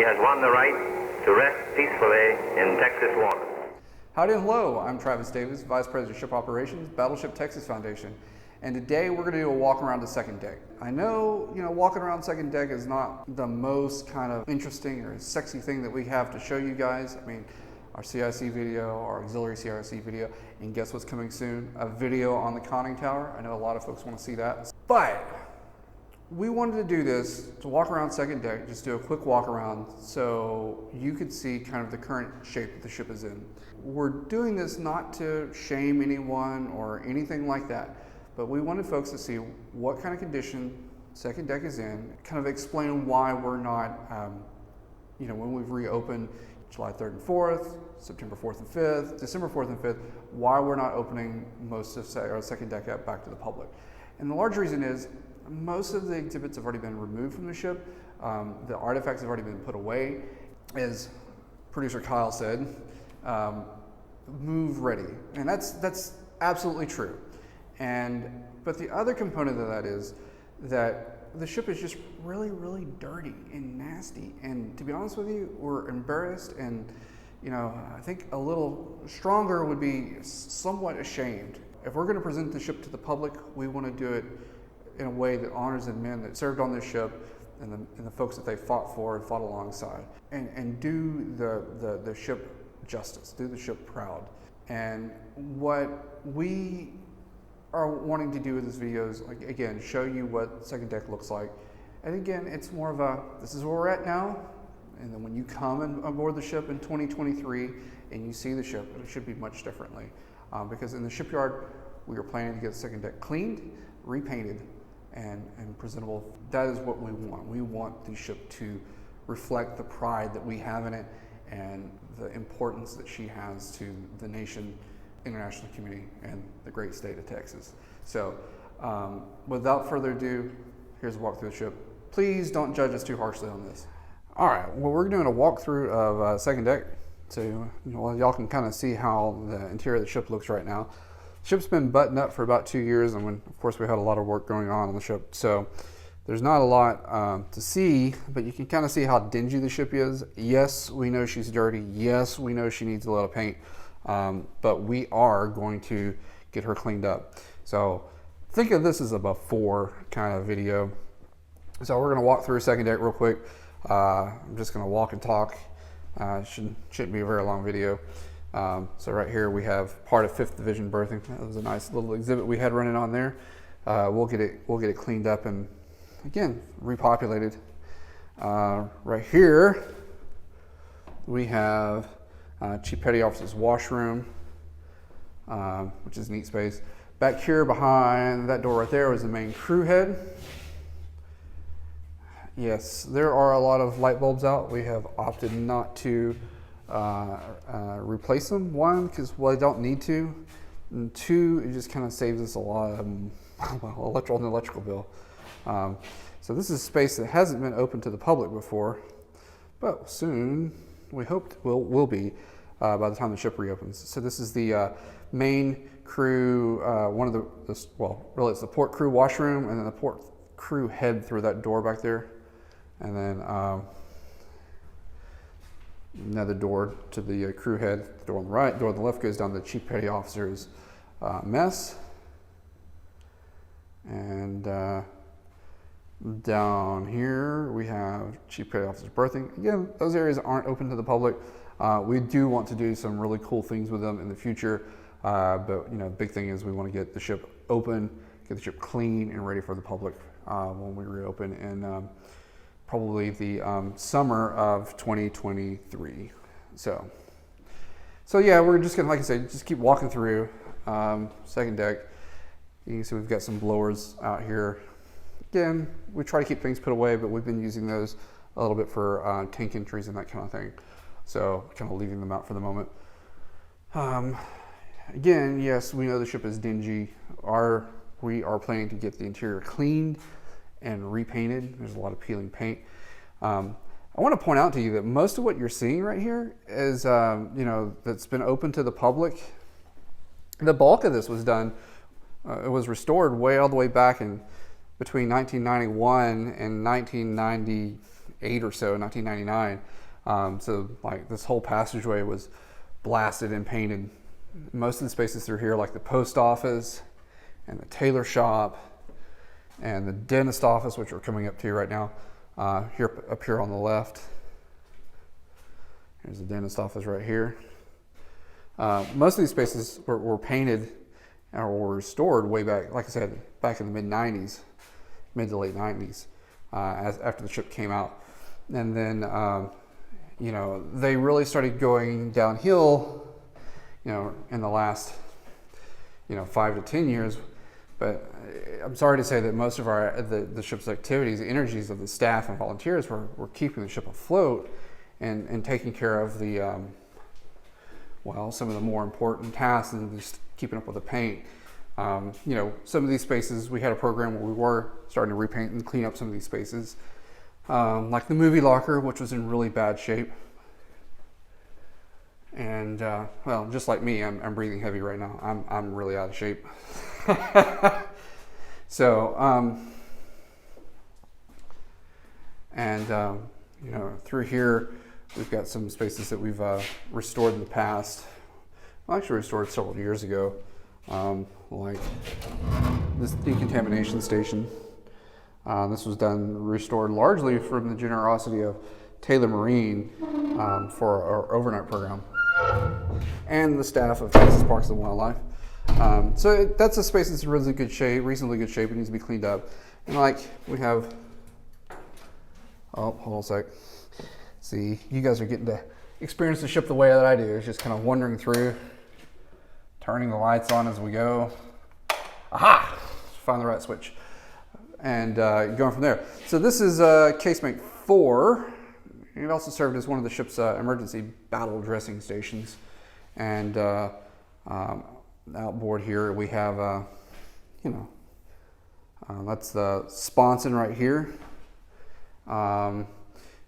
has won the right to rest peacefully in Texas waters. Howdy and hello, I'm Travis Davis, Vice President of Ship Operations, Battleship Texas Foundation. And today we're going to do a walk around the second deck. I know, walking around the second deck is not the most kind of interesting or sexy thing that we have to show you guys. I mean, our CIC video, our auxiliary CIC video, and guess what's coming soon? A video on the conning tower. I know a lot of folks want to see that. But we wanted to do this, to walk around second deck, just do a quick walk around so you could see kind of the current shape that the ship is in. We're doing this not to shame anyone or anything like that, but we wanted folks to see what kind of condition second deck is in, kind of explain why we're not, when we've reopened July 3rd and 4th, September 4th and 5th, December 4th and 5th, why we're not opening most of our second deck up back to the public. And the large reason is most of the exhibits have already been removed from the ship. The artifacts have already been put away. As producer Kyle said, move ready. And that's absolutely true. But the other component of that is that the ship is just really, really dirty and nasty. And to be honest with you, we're embarrassed, and I think a little stronger would be somewhat ashamed. If we're going to present the ship to the public, we want to do it in a way that honors the men that served on this ship and the folks that they fought for and fought alongside, and do the ship justice, do the ship proud. And what we are wanting to do with this video is, again, show you what second deck looks like. And again, it's more of a, this is where we're at now, and then when you come aboard the ship in 2023 and you see the ship, it should be much differently. Because in the shipyard, we are planning to get the second deck cleaned, repainted, and presentable. That is what we want. We want the ship to reflect the pride that we have in it and the importance that she has to the nation, international community, and the great state of Texas. So without further ado, here's a walk through the ship. Please don't judge us too harshly on this. All right, well, we're doing a walkthrough of second deck. So y'all can kind of see how the interior of the ship looks right now. The ship's been buttoned up for about 2 years, and of course we had a lot of work going on the ship. So there's not a lot to see, but you can kind of see how dingy the ship is. Yes, we know she's dirty. Yes, we know she needs a lot of paint. But we are going to get her cleaned up. So think of this as a before kind of video. So we're going to walk through second deck real quick. I'm just going to walk and talk. Shouldn't be a very long video. So right here we have part of 5th Division berthing. That was a nice little exhibit we had running on there. We'll get it cleaned up and again repopulated. Right here we have Chief Petty Officer's washroom, which is a neat space. Back here behind that door right there was the main crew head. Yes, there are a lot of light bulbs out. We have opted not to replace them. One, because they don't need to. And two, it just kind of saves us a lot of electrical bill. So this is space that hasn't been open to the public before, but soon we hope will be by the time the ship reopens. So this is the main crew, really it's the port crew washroom, and then the port crew head through that door back there. And then another door to the crew head. The door on the right, door on the left goes down to the Chief Petty Officer's mess. And down here we have Chief Petty Officer's berthing. Again, those areas aren't open to the public. We do want to do some really cool things with them in the future. But the big thing is we want to get the ship open, get the ship clean and ready for the public when we reopen in probably the summer of 2023. So yeah, we're just gonna, like I said, just keep walking through second deck. You can see we've got some blowers out here. Again, we try to keep things put away, but we've been using those a little bit for tank entries and that kind of thing. So kind of leaving them out for the moment. Again, yes, we know the ship is dingy. We are planning to get the interior cleaned and repainted. There's a lot of peeling paint. I want to point out to you that most of what you're seeing right here is, that's been open to the public. The bulk of this was done, it was restored way all the way back in between 1991 and 1998. 1998 or so, 1999. So like this whole passageway was blasted and painted. Most of the spaces through here, like the post office and the tailor shop and the dentist office, which we're coming up to right now, up here on the left. Here's the dentist office right here. Most of these spaces were painted or were restored way back, like I said, back in the mid-90s, mid to late 90s, after the ship came out. And then, you know, they really started going downhill, you know, in the last, you know, 5 to 10 years. But I'm sorry to say that most of the ship's activities, the energies of the staff and volunteers were keeping the ship afloat and taking care of the, well, some of the more important tasks and just keeping up with the paint. You know, some of these spaces, we had a program where we were starting to repaint and clean up some of these spaces. Like the movie locker, which was in really bad shape. And, well, just like me, I'm breathing heavy right now. I'm really out of shape. So, you know, through here, we've got some spaces that we've restored in the past. Well, actually restored several years ago, like this decontamination station. This was restored largely from the generosity of Taylor Marine for our overnight program and the staff of Texas Parks and Wildlife. So that's a space that's in really good shape, reasonably good shape. It needs to be cleaned up. And like we have, oh, hold on a sec. See, you guys are getting to experience the ship the way that I do. It's just kind of wandering through, turning the lights on as we go. Aha! Find the right switch. And going from there. So this is casemate 4. It also served as one of the ship's emergency battle dressing stations. And outboard here we have, you know, that's the sponson right here.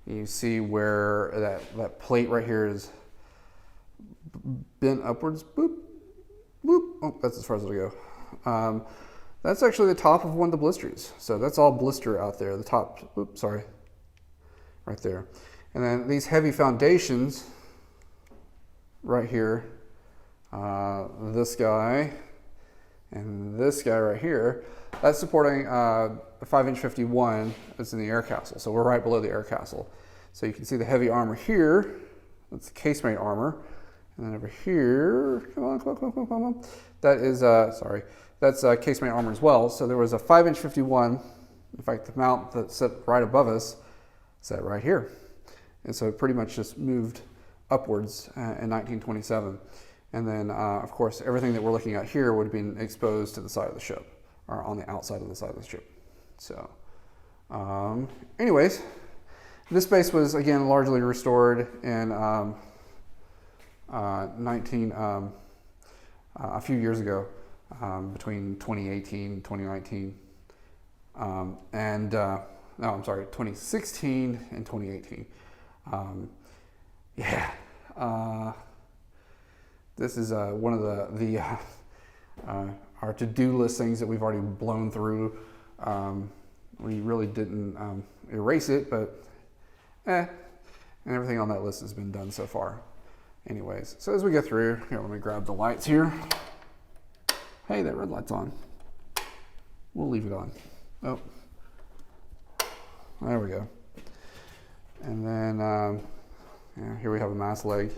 You see where that plate right here is bent upwards. Boop, boop. Oh, that's as far as it'll go. That's actually the top of one of the blisters. So that's all blister out there. The top, oops, sorry, right there. And then these heavy foundations right here, this guy and this guy right here, that's supporting a 5-inch 51 that's in the air castle. So we're right below the air castle. So you can see the heavy armor here. That's the casemate armor. And then over here, come on. That is, sorry, that's casemate armor as well. So there was a 5-inch 51. In fact, the mount that's set right above us set right here. And so it pretty much just moved upwards in 1927. And then, of course, everything that we're looking at here would have been exposed to the side of the ship, or on the outside of the side of the ship. So, anyways, this space was, again, largely restored in a few years ago, between 2018 and 2019. No, I'm sorry, 2016 and 2018. This is one of our to-do list things that we've already blown through. We really didn't erase it, but and everything on that list has been done so far. Anyways, so as we go through, here, let me grab the lights here. Hey, that red light's on. We'll leave it on. Oh, there we go. And then here we have a mast leg.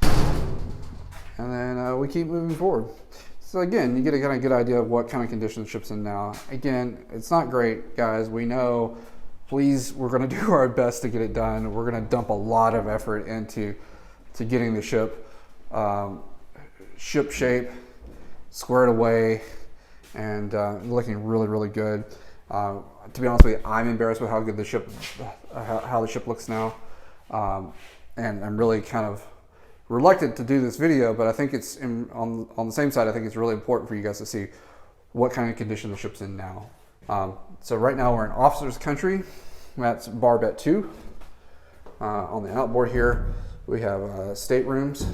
And then we keep moving forward. So again, you get a kind of good idea of what kind of condition the ship's in now. Again, it's not great, guys. We know. Please, we're going to do our best to get it done. We're going to dump a lot of effort into getting the ship ship shape, squared away, and looking really, really good. To be honest with you, I'm embarrassed with how good the ship, how the ship looks now, and I'm really kind of reluctant to do this video, but I think it's on the same side. I think it's really important for you guys to see what kind of condition the ship's in now. So right now we're in officers' country. That's barbette 2. On the outboard here, we have staterooms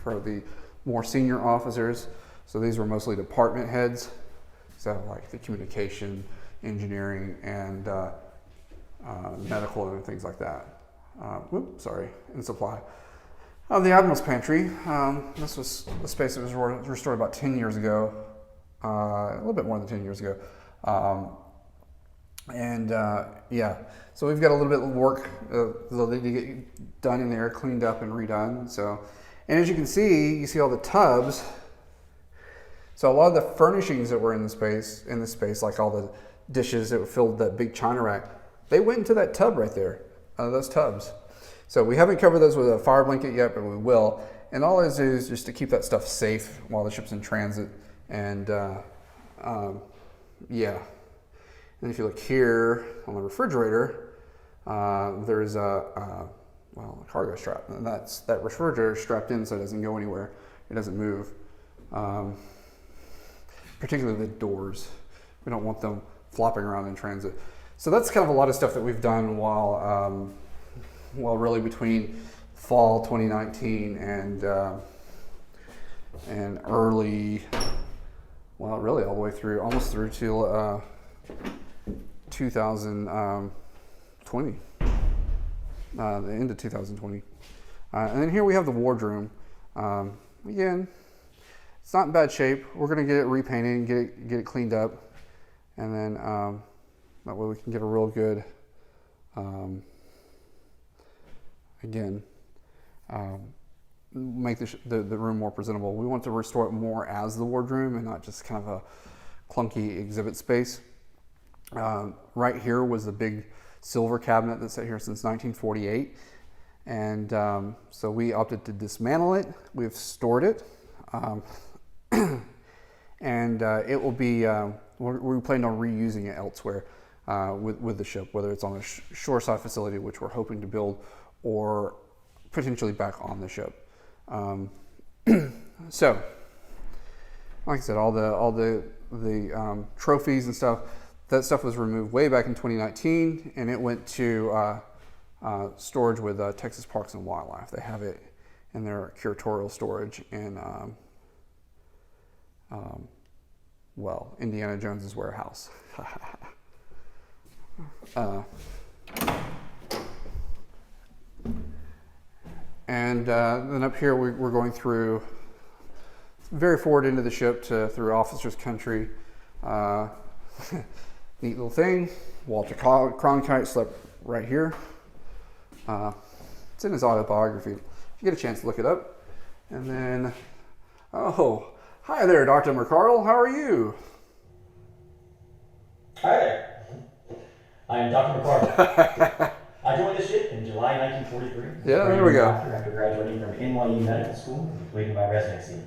for the more senior officers. So these were mostly department heads. So like the communication, engineering, and medical and things like that. In supply. The Admiral's Pantry. This was a space that was restored about 10 years ago, a little bit more than 10 years ago. Yeah, so we've got a little bit of work to get done in there, cleaned up and redone. So, and as you can see, you see all the tubs. So a lot of the furnishings that were in this space, like all the dishes that filled that big china rack, they went into that tub right there, those tubs. So we haven't covered those with a fire blanket yet, but we will. And all this is just to keep that stuff safe while the ship's in transit. And yeah. And if you look here on the refrigerator, there's a cargo strap, and that refrigerator is strapped in so it doesn't go anywhere. It doesn't move. Particularly the doors. We don't want them flopping around in transit. So that's kind of a lot of stuff that we've done while really between fall 2019 and early, well, really all the way through, almost through till 2020, the end of 2020. And then here we have the wardroom. Again, it's not in bad shape. We're going to get it repainted and get it cleaned up, and then that way we can get a real good, make the room more presentable. We want to restore it more as the wardroom and not just kind of a clunky exhibit space. Right here was the big silver cabinet that's sat here since 1948, and so we opted to dismantle it. We've stored it. And it will be, we plan on reusing it elsewhere with the ship, whether it's on a shoreside facility, which we're hoping to build, or potentially back on the ship. So, like I said, all the trophies and stuff, that stuff was removed way back in 2019, and it went to storage with Texas Parks and Wildlife. They have it in their curatorial storage in Indiana Jones's warehouse. And then up here we're going through very forward into the ship through officers' country. Neat little thing. Walter Cronkite slept right here. It's in his autobiography. If you get a chance to look it up. And then, oh, hi there, Dr. McCardle. How are you? Hi there. I'm Dr. McCardle. I joined the ship in July 1943. Yeah, there we go. After graduating from NYU Medical School and completing my residency.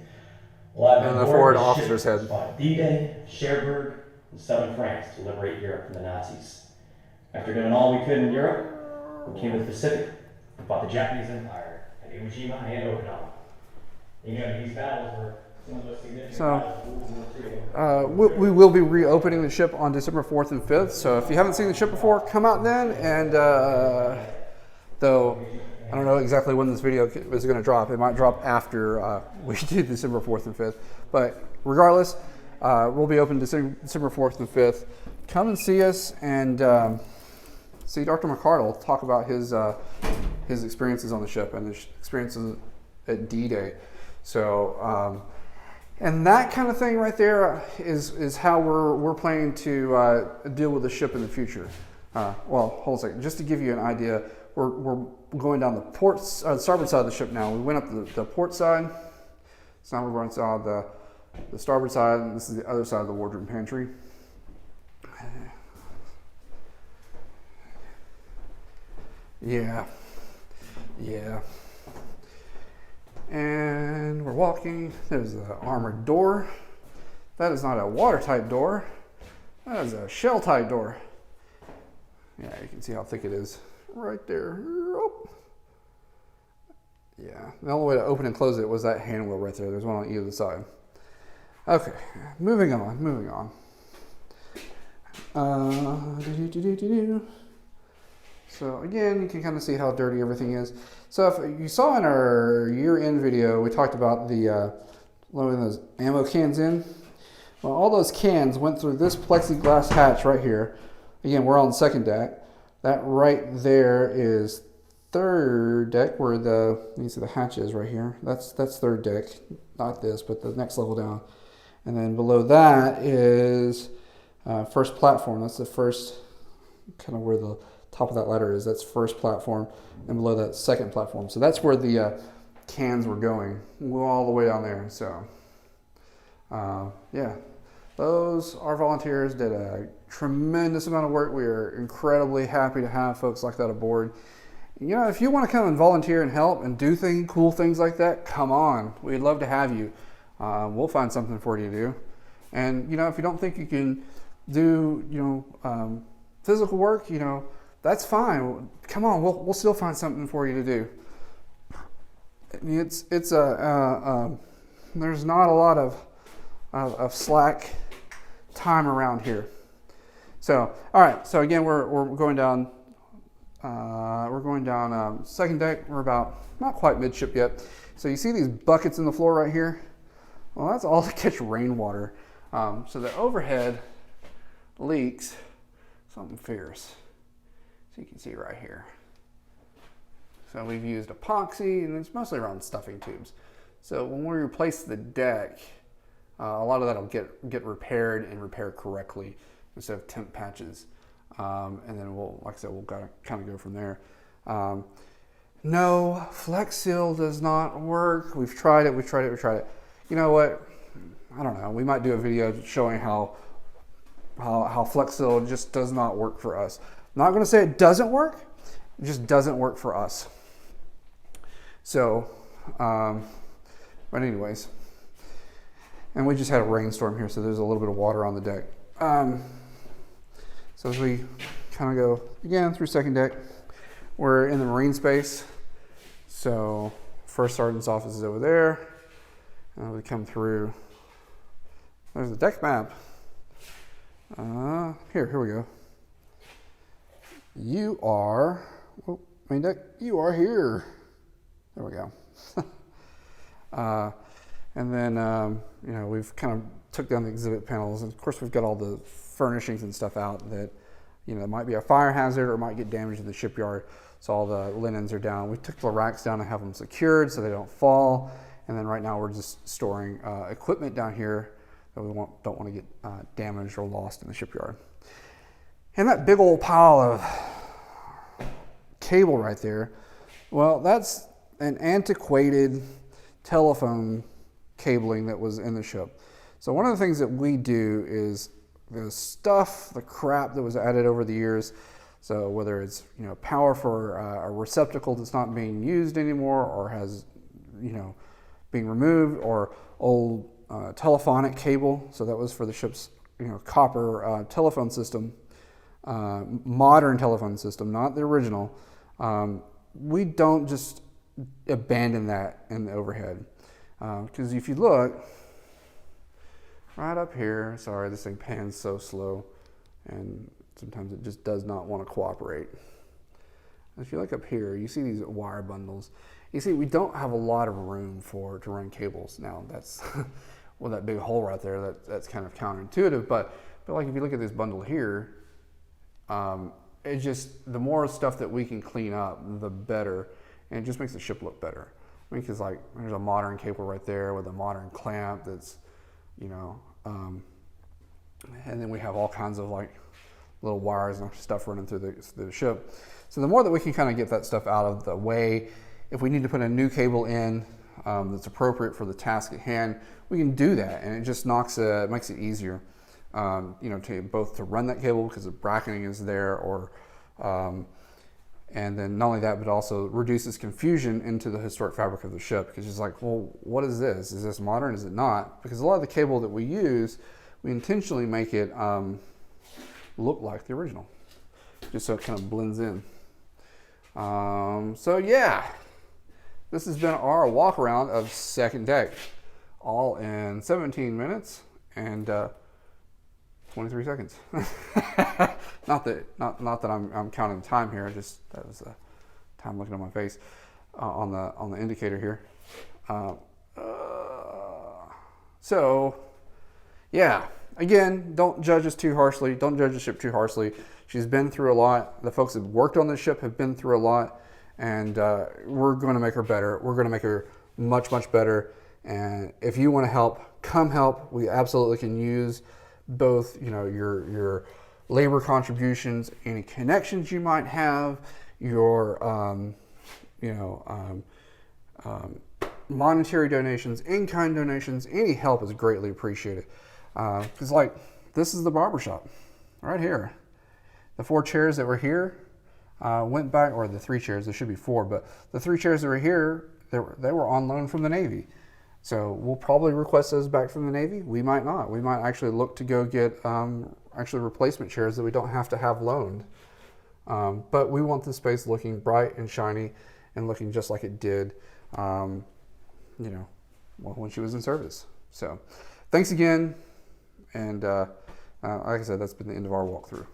Well, I've been And the aboard forward this officer's ship head. fought D-Day, Cherbourg, and southern France to liberate Europe from the Nazis. After doing all we could in Europe, we came to the Pacific and fought the Japanese Empire at Iwo Jima and Okinawa. You know, these battles were some of the most significant battles of World War II. We will be reopening the ship on December 4th and 5th. So if you haven't seen the ship before, come out then. And though I don't know exactly when this video is going to drop. It might drop after we do December 4th and 5th. But regardless, we'll be open December 4th and 5th. Come and see us and see Dr. McCardle talk about his experiences on the ship and his experiences at D-Day. So, and that kind of thing right there is how we're planning to deal with the ship in the future. Well, hold on a second. Just to give you an idea, we're going down the starboard side of the ship now. We went up the port side, so now we're going down the starboard side, and this is the other side of the wardroom pantry. Yeah. And we're walking. There's an armored door. That is not a watertight door. That is a shell-tight door. Yeah, you can see how thick it is right there. Yeah, the only way to open and close it was that hand wheel right there. There's one on either side. Okay, moving on. So again, you can kind of see how dirty everything is. So if you saw in our year-end video, we talked about loading those ammo cans in. Well, all those cans went through this plexiglass hatch right here. Again, we're on the second deck. That right there is third deck, where you see the hatch is right here. That's third deck, not this, but the next level down. And then below that is first platform. That's the first, kind of where the top of that ladder is. That's first platform, and below that second platform. So that's where the cans were going. We're all the way down there. So yeah, our volunteers did a tremendous amount of work. We are incredibly happy to have folks like that aboard. You know, if you want to come and volunteer and help and do cool things like that, come on. We'd love to have you. We'll find something for you to do. And, you know, if you don't think you can do, physical work, that's fine. Come on, we'll still find something for you to do. There's not a lot of slack time around here. So, all right. So again, we're going down. We're going down second deck. We're about not quite midship yet. So you see these buckets in the floor right here? Well, that's all to catch rainwater. So the overhead leaks something fierce. So you can see right here. So we've used epoxy, and it's mostly around stuffing tubes. So when we replace the deck, a lot of that will get repaired and repaired correctly instead of temp patches. And then like I said, we'll kind of go from there. No, Flex Seal does not work. We've tried it. You know what? I don't know. We might do a video showing how Flex Seal just does not work for us. I'm not going to say it doesn't work. It just doesn't work for us. So, but anyways, and we just had a rainstorm here, so there's a little bit of water on the deck. So as we kind of go again through second deck, we're in the marine space. So first sergeant's office is over there. We come through. There's the deck map. Here we go. You are, main deck, you are here. There we go. And then, we've kind of took down the exhibit panels. And of course, we've got all the furnishings and stuff out that, it might be a fire hazard or might get damaged in the shipyard. So all the linens are down. We took the racks down and have them secured so they don't fall. And then right now we're just storing equipment down here that we don't want to get damaged or lost in the shipyard. And that big old pile of cable right there, well, that's an antiquated telephone cabling that was in the ship. So one of the things that we do is the crap that was added over the years. So whether it's power for a receptacle that's not being used anymore or has being removed, or old telephonic cable. So that was for the ship's copper telephone system, modern telephone system, not the original. We don't just abandon that in the overhead, because if you look right up here, sorry, this thing pans so slow and sometimes it just does not want to cooperate. If you look up here, you see these wire bundles. You see, we don't have a lot of room to run cables. Now that's well, that big hole right there, that's kind of counterintuitive, but like if you look at this bundle here, it just, the more stuff that we can clean up, the better, and it just makes the ship look better. I mean, because like there's a modern cable right there with a modern clamp that's, and then we have all kinds of like little wires and stuff running through the ship. So the more that we can kind of get that stuff out of the way, if we need to put a new cable in that's appropriate for the task at hand, we can do that, and it just makes it easier, to run that cable because the bracketing is there, or and then not only that, but also reduces confusion into the historic fabric of the ship, because it's like, well, what is this? Is this modern? Is it not? Because a lot of the cable that we use, we intentionally make it look like the original, just so it kind of blends in. So yeah, this has been our walk around of second deck, all in 17 minutes and 23 seconds. not that I'm counting the time here. Just that was the time looking at my face on the indicator here. So yeah, again, don't judge us too harshly. Don't judge the ship too harshly. She's been through a lot. The folks that worked on the ship have been through a lot, and we're going to make her better. We're going to make her much, much better. And if you want to help, come help. We absolutely can use both, your labor contributions, any connections you might have, your, monetary donations, in-kind donations. Any help is greatly appreciated. Because this is the barbershop right here. The 4 chairs that were here went back, or the 3 chairs, there should be 4, but the 3 chairs that were here, they were on loan from the Navy. So we'll probably request those back from the Navy. We might not. We might actually look to go get actually replacement chairs that we don't have to have loaned. But we want the space looking bright and shiny and looking just like it did, when she was in service. So thanks again. And like I said, that's been the end of our walkthrough.